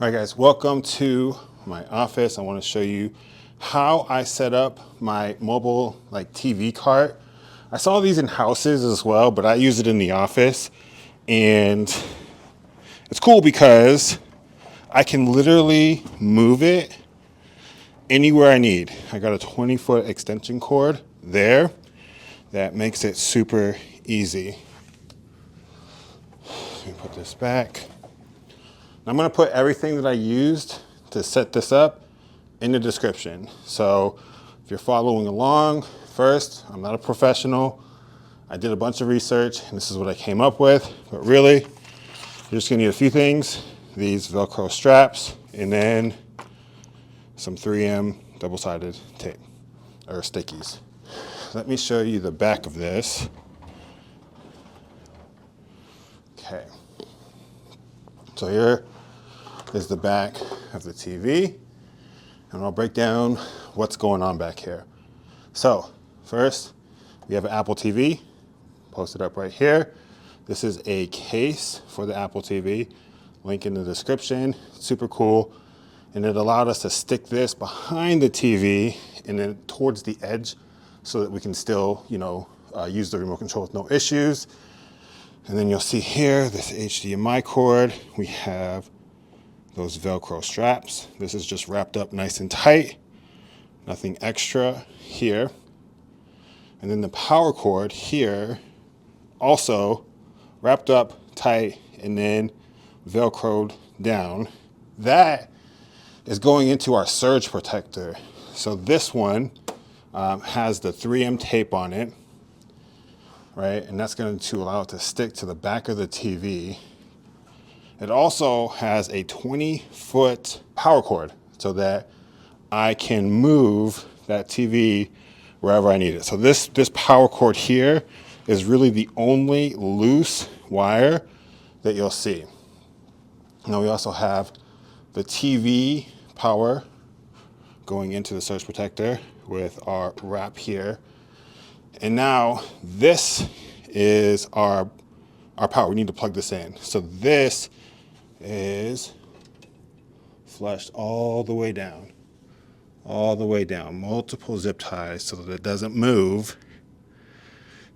All right, guys, welcome to my office. I want to show you how I set up my mobile TV cart. I saw these in houses as well, but I use it in the office. And it's cool because I can literally move it anywhere I need. I got a 20-foot extension cord there that makes it super easy. Let me put this back. I'm going to put everything that I used to set this up in the description. So if you're following along, first, I'm not a professional. I did a bunch of research and this is what I came up with. But really, you're just going to need a few things. These Velcro straps and then some 3M double-sided tape or stickies. Let me show you the back of this. Okay. So here is the back of the TV, and I'll break down what's going on back here. So first, we have an Apple TV, posted up right here. This is a case for the Apple TV, link in the description, super cool. And it allowed us to stick this behind the TV and then towards the edge so that we can still, use the remote control with no issues. And then you'll see here, this HDMI cord, we have those Velcro straps. This is just wrapped up nice and tight, nothing extra here. And then the power cord here, also wrapped up tight and then Velcroed down. That is going into our surge protector. So this one has the 3M tape on it, right? And that's going to allow it to stick to the back of the TV. It also has a 20-foot power cord so that I can move that TV wherever I need it. So this power cord here is really the only loose wire that you'll see. Now we also have the TV power going into the surge protector with our wrap here. And now this is our power. We need to plug this in. So this is flushed all the way down, multiple zip ties so that it doesn't move,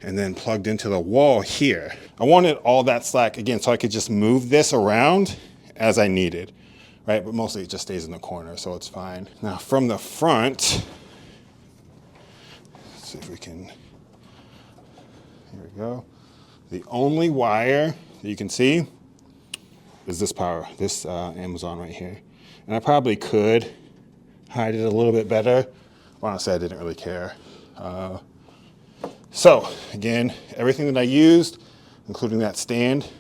and then plugged into the wall here. I wanted all that slack again so I could just move this around as I needed, right? But mostly it just stays in the corner, so it's fine. Now from the front, let's see if we can, here we go. The only wire that you can see is this power, this Amazon right here. And I probably could hide it a little bit better. Honestly, I didn't really care. So again, everything that I used, including that stand,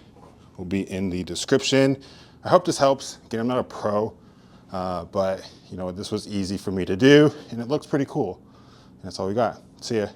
will be in the description. I hope this helps. Again, I'm not a pro, but this was easy for me to do and it looks pretty cool. And that's all we got. See ya.